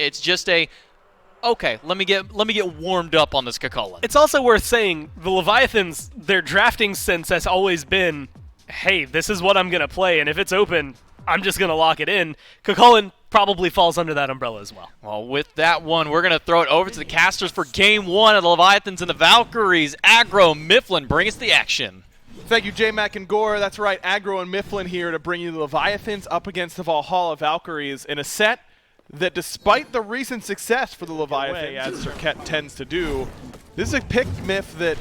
It's just a, okay, let me get warmed up on this Cucullin. It's also worth saying the Leviathans, their drafting sense has always been, hey, this is what I'm going to play, and if it's open, I'm just going to lock it in. Cucullin probably falls under that umbrella as well. Well, with that one, we're going to throw it over to the casters for Game 1 of the Leviathans and the Valkyries. Aggro, Mifflin, bring us the action. Thank you, J-Mac and Gore. That's right, Aggro and Mifflin here to bring you the Leviathans up against the Valhalla Valkyries in a set that, despite the recent success for the Leviathans, as Serket tends to do, this is a pick, Miff, that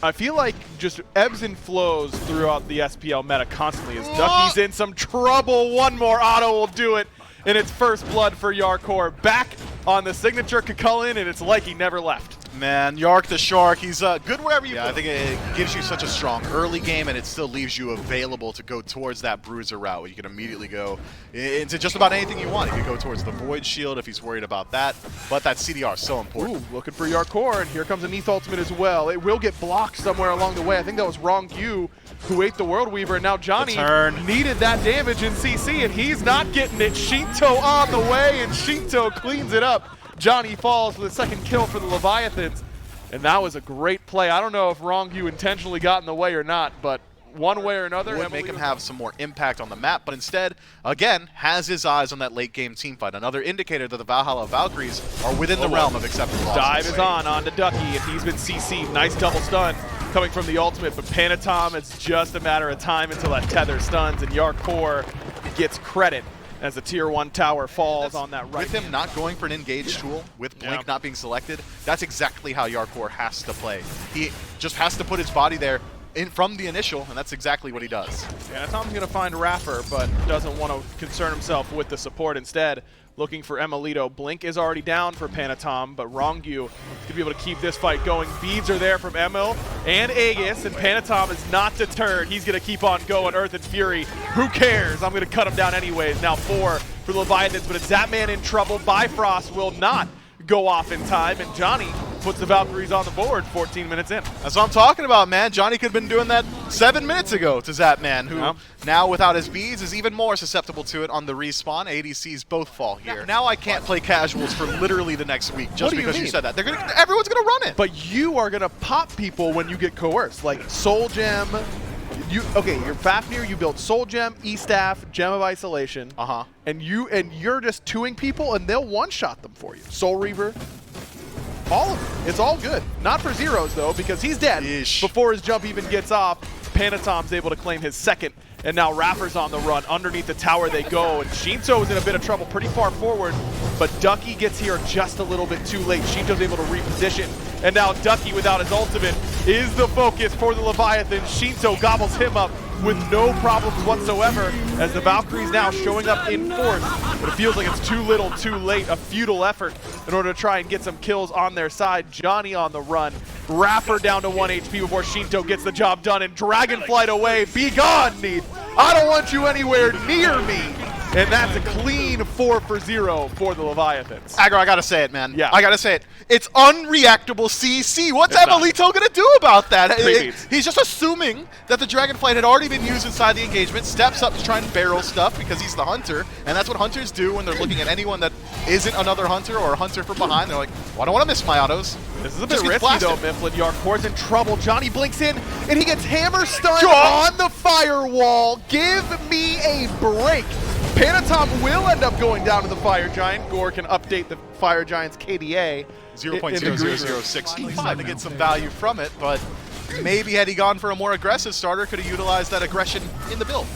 I feel like just ebbs and flows throughout the SPL meta constantly. As Ducky's in some trouble, one more auto will do it, and it's first blood for Yarkor. Back on the signature Cucullin, and it's like he never left. Man, Yark the Shark, he's good wherever you put him. I think it gives you such a strong early game, and it still leaves you available to go towards that Bruiser route, where you can immediately go into just about anything you want. You can go towards the Void Shield if he's worried about that, but that CDR is so important. Ooh, looking for Yarkor, and here comes a Neath ultimate as well. It will get blocked somewhere along the way. I think that was Rongyu who ate the World Weaver, and now Johnny needed that damage in CC, and he's not getting it. Shinto on the way, and Shinto cleans it up. Johnny falls with a second kill for the Leviathans, and that was a great play. I don't know if Rongyu intentionally got in the way or not, but one way or another, would make him have some more impact on the map, but instead, again, has his eyes on that late game team fight. Another indicator that the Valhalla Valkyries are within the realm of acceptable losses. Dive is on to Ducky, and he's been CC'd. Nice double stun coming from the ultimate, but Panatom, it's just a matter of time until that tether stuns, and Yarkor gets credit as the tier 1 tower falls on that right. With him not going for an engaged tool, with Blink not being selected, that's exactly how Yarkor has to play. He just has to put his body there from the initial, and that's exactly what he does. Panatom's going to find Raffer, but doesn't want to concern himself with the support. Instead, looking for Emilito. Blink is already down for Panatom, but Rongyu is going to be able to keep this fight going. Beads are there from Emil and Aegis, and Panatom is not deterred. He's going to keep on going. Earth and Fury, who cares? I'm going to cut him down anyways. Now 4 for the Leviathans, but it's Zapman in trouble. Bifrost will not go off in time, and Johnny puts the Valkyries on the board 14 minutes in. That's what I'm talking about, man. Johnny could have been doing that 7 minutes ago to Zapman, who now without his beads is even more susceptible to it on the respawn. ADCs both fall here. Now I can't play casuals for literally the next week just because you said that. Everyone's going to run it. But you are going to pop people when you get coerced, like Soul Gem. You're Fafnir, you build Soul Gem, E-Staff, Gem of Isolation, and you're just 2ing people, and they'll one-shot them for you. Soul Reaver, all of them. It's all good. Not for Zeros, though, because he's dead before his jump even gets off. Panatom's able to claim his second, and now Raffer's on the run. Underneath the tower they go, and Shinto is in a bit of trouble pretty far forward, but Ducky gets here just a little bit too late. Shinto's able to reposition, and now Ducky, without his ultimate, is the focus for the Leviathan. Shinto gobbles him up with no problems whatsoever, as the Valkyries now showing up in force, but it feels like it's too little too late, a futile effort in order to try and get some kills on their side. Johnny on the run, Raffer down to 1 HP before Shinto gets the job done, and Dragonflight away. Be gone, Neath. I don't want you anywhere near me. And that's a clean 4 for 0 for the Leviathans. Aggro, I gotta say it, man. I gotta say it. It's unreactable CC. What's Emilito gonna do about that? He's just assuming that the Dragonflight had already been used inside the engagement, steps up to try and barrel stuff because he's the hunter, and that's what hunters do when they're looking at anyone that isn't another hunter or a hunter from behind. They're like, well, I don't want to miss my autos. This is a bit risky though, Mifflin. Yarkor's in trouble. Johnny blinks in, and he gets hammer stunned on the firewall. Give me a break. Panatom will end up going down to the Fire Giant. Gore can update the Fire Giant's KDA. 0.0065 to get some value from it, but maybe had he gone for a more aggressive starter, could have utilized that aggression in the build.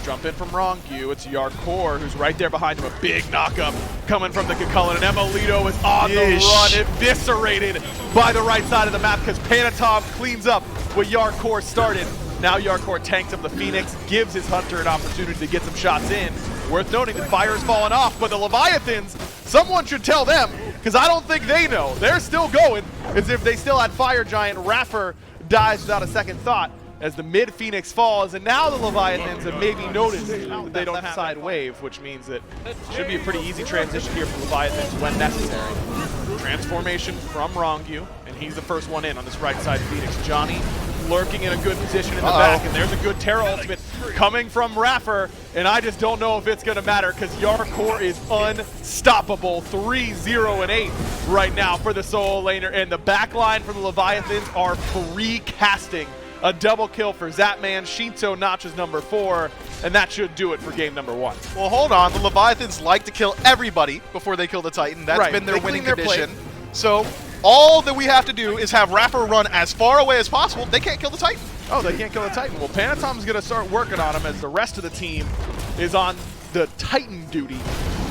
Jump in from Rongyu. It's Yarkor who's right there behind him. A big knockup coming from the Cucullin, and Emilito is on the run, eviscerated by the right side of the map because Panatom cleans up what Yarkor started. Now Yarkor tanks up the Phoenix, gives his hunter an opportunity to get some shots in. Worth noting that fire's fallen off, but the Leviathans, someone should tell them, because I don't think they know. They're still going as if they still had Fire Giant. Raffer dies without a second thought as the mid Phoenix falls, and now the Leviathans have maybe noticed that they don't have side wave, which means that it should be a pretty easy transition here for Leviathans when necessary. Transformation from Rongyu, and he's the first one in on this right side Phoenix. Johnny lurking in a good position in the back, and there's a good Terra ultimate coming from Raffer, and I just don't know if it's going to matter because Yarkor is unstoppable. 3-0 and 8 right now for the solo laner, and the backline for the Leviathans are free-casting a double kill for Zapman. Shinto notches number 4, and that should do it for game number 1. Well, hold on. The Leviathans like to kill everybody before they kill the Titan. That's been their winning condition. So all that we have to do is have Raffer run as far away as possible. They can't kill the Titan. Oh, they can't kill the Titan. Well, Panatom's going to start working on him as the rest of the team is on the Titan duty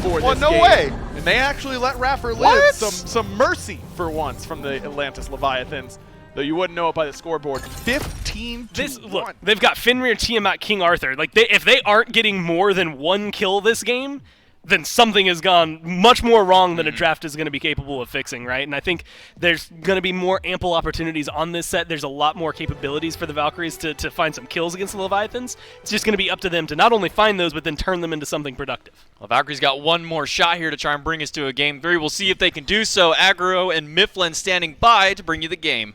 for this no game. way. And they actually let Raffer live. Some mercy for once from the Atlantis Leviathans. Though you wouldn't know it by the scoreboard. 15-1. Look, they've got Fenrir, Tiamat, King Arthur. Like, if they aren't getting more than 1 kill this game, then something has gone much more wrong than a draft is going to be capable of fixing, right? And I think there's going to be more ample opportunities on this set. There's a lot more capabilities for the Valkyries to find some kills against the Leviathans. It's just going to be up to them to not only find those, but then turn them into something productive. Well, Valkyries got one more shot here to try and bring us to a game 3. We'll see if they can do so. Aggro and Mifflin standing by to bring you the game.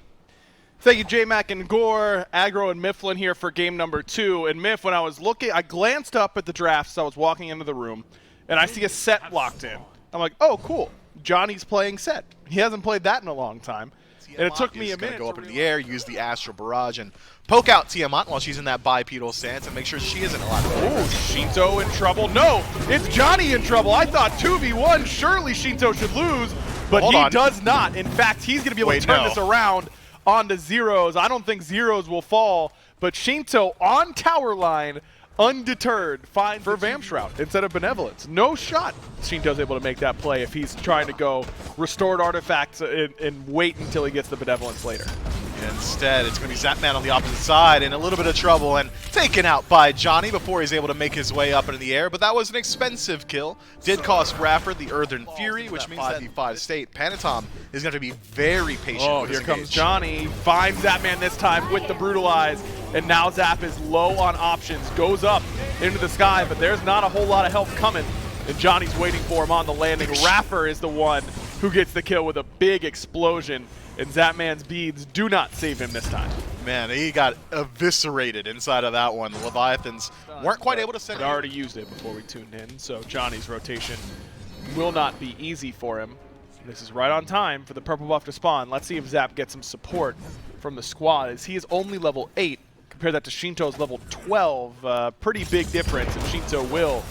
Thank you, J-Mac and Gore. Aggro and Mifflin here for game number 2. And Miff, when I was looking, I glanced up at the drafts. I was walking into the room, and I see a set locked in. I'm like, oh, cool. Johnny's playing set. He hasn't played that in a long time. And it took me a minute to go up into the air, use the Astral Barrage, and poke out Tiamat while she's in that bipedal stance and make sure she isn't allowed to go. Oh, Shinto in trouble. No, it's Johnny in trouble. I thought 2v1, surely Shinto should lose, but he does not. In fact, he's going to be able to turn this around onto Zeros. I don't think Zeros will fall, but Shinto on tower line, undeterred, finds for Vamshroud instead of Benevolence. No shot Shinto's able to make that play if he's trying to go restored artifacts and wait until he gets the Benevolence later. Instead, it's going to be Zapman on the opposite side in a little bit of trouble and taken out by Johnny before he's able to make his way up into the air. But that was an expensive kill. Did cost Raffer the Earthen Fury, which means 5v5 state. Panatom is going to be very patient. Oh, here comes Johnny. Finds Zapman this time with the Brutalize. And now Zap is low on options. Goes up into the sky, but there's not a whole lot of help coming. And Johnny's waiting for him on the landing. Raffer is the one who gets the kill with a big explosion. And Zapman's beads do not save him this time. Man, he got eviscerated inside of that one. The Leviathans weren't quite able to send it. I already used it before we tuned in, so Johnny's rotation will not be easy for him. This is right on time for the purple buff to spawn. Let's see if Zap gets some support from the squad, as he is only level 8. Compare that to Shinto's level 12. Pretty big difference, and Shinto will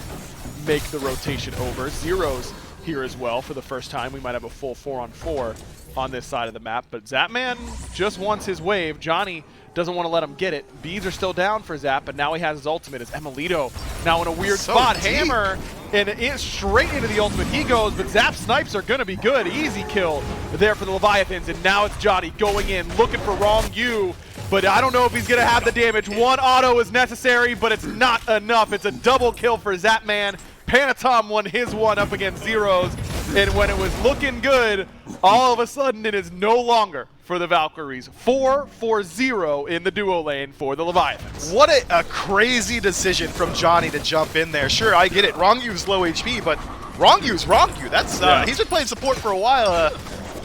make the rotation over. Zeros here as well for the first time. We might have a full 4-on-4 on this side of the map, but Zapman just wants his wave. Johnny doesn't want to let him get it. Bees are still down for Zap, but now he has his ultimate as Emilito now in a weird spot. Deep. Hammer, and it's straight into the ultimate he goes, but Zap's snipes are going to be good. Easy kill there for the Leviathans, and now it's Johnny going in, looking for Wrong U, but I don't know if he's going to have the damage. One auto is necessary, but it's not enough. It's a double kill for Zapman. Panatom won his one up against Zeros, and when it was looking good, all of a sudden it is no longer for the Valkyries. 4-4-0 in the duo lane for the Leviathans. What a crazy decision from Johnny to jump in there. Sure, I get it. Rongyu's low HP, but Rongyu's Rongyu. That's he's been playing support for a while.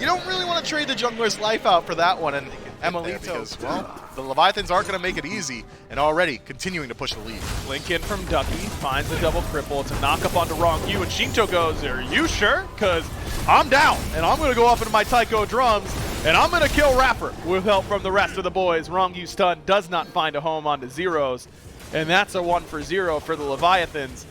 You don't really want to trade the jungler's life out for that one, and Emilito, well, the Leviathans aren't going to make it easy, and already continuing to push the lead. Blink in from Ducky, finds the double cripple. It's a knock-up onto Rongu, and Shinto goes, are you sure? Because I'm down, and I'm going to go up into my Taiko drums, and I'm going to kill Raffer with help from the rest of the boys. Rongu stun does not find a home onto Zeros, and that's a 1-for-0 for the Leviathans.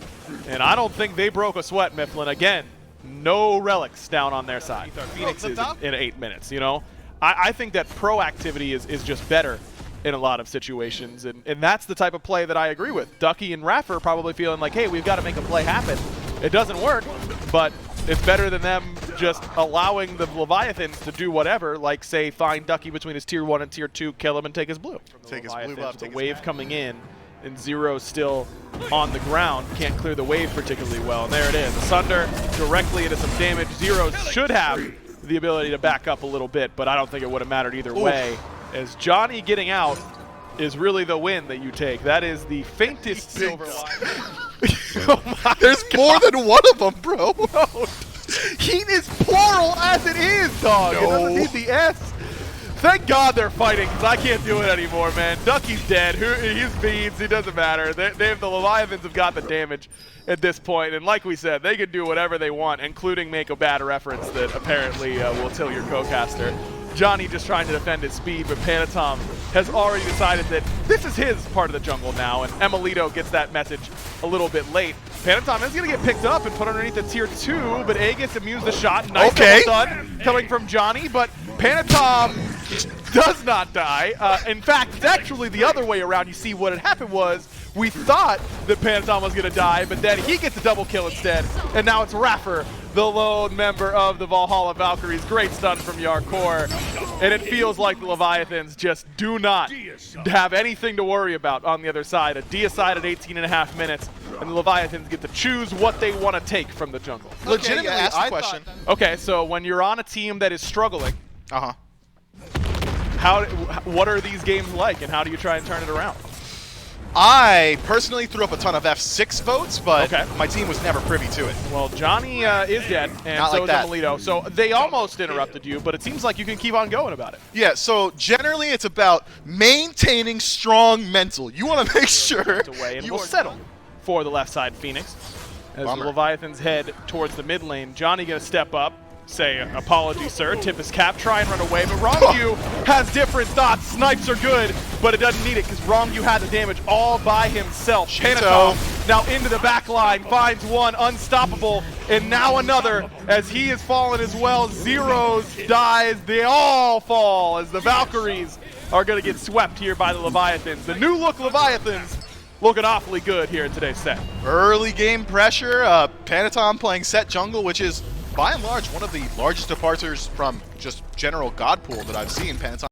And I don't think they broke a sweat, Mifflin. Again, no relics down on their side. Phoenix is in 8 minutes, you know? I think that proactivity is just better in a lot of situations, and that's the type of play that I agree with. Ducky and Raffer probably feeling like, hey, we've got to make a play happen. It doesn't work, but it's better than them just allowing the Leviathans to do whatever, like, say, find Ducky between his tier 1 and tier 2, kill him, and take his blue. Take his blue buff, the wave coming in, and Zero's still on the ground. Can't clear the wave particularly well, and there it is. Asunder directly into some damage. Zeros should have the ability to back up a little bit, but I don't think it would have mattered either way, as Johnny getting out is really the win that you take. That is the faintest silver lining. Oh There's more than one of them, bro. No. Heat is plural as it is, dog. It doesn't need the S. Thank God they're fighting, because I can't do it anymore, man. Ducky's dead. He's beans. It doesn't matter. The Leviathans have got the damage at this point, and like we said, they can do whatever they want, including make a bad reference that apparently will kill your co-caster. Johnny just trying to defend his speed, but Panatom has already decided that this is his part of the jungle now, and Emilito gets that message a little bit late. Panatom is going to get picked up and put underneath the tier 2, but Aegis immunes the shot. Nice double stun coming from Johnny, but Panatom does not die. In fact, it's actually the other way around. You see, what had happened was we thought that Panatom was going to die, but then he gets a double kill instead, and now it's Raffer, the lone member of the Valhalla Valkyries. Great stun from Yarkor, and it feels like the Leviathans just do not have anything to worry about on the other side. A deicide at 18.5 minutes, and the Leviathans get to choose what they want to take from the jungle. Legitimately, ask a question. Okay, so when you're on a team that is struggling, what are these games like, and how do you try and turn it around? I personally threw up a ton of F6 votes, but my team was never privy to it. Well, Johnny is dead, and so is Emilito. So they almost interrupted you, but it seems like you can keep on going about it. Yeah, so generally it's about maintaining strong mental. You want to make sure you will settle for the left side Phoenix. As the Leviathans head towards the mid lane, Johnny going to step up, say, apology, sir, tip his cap, try and run away, but Rongyu has different thoughts. Snipes are good, but it doesn't need it because Rongyu had the damage all by himself. Panatom now into the back line, finds one, unstoppable, and now another as he has fallen as well. Zeros dies, they all fall as the Valkyries are going to get swept here by the Leviathans. The new look Leviathans looking awfully good here in today's set. Early game pressure, Panatom playing set jungle, which is by and large one of the largest departures from just general god pool that I've seen. Panatom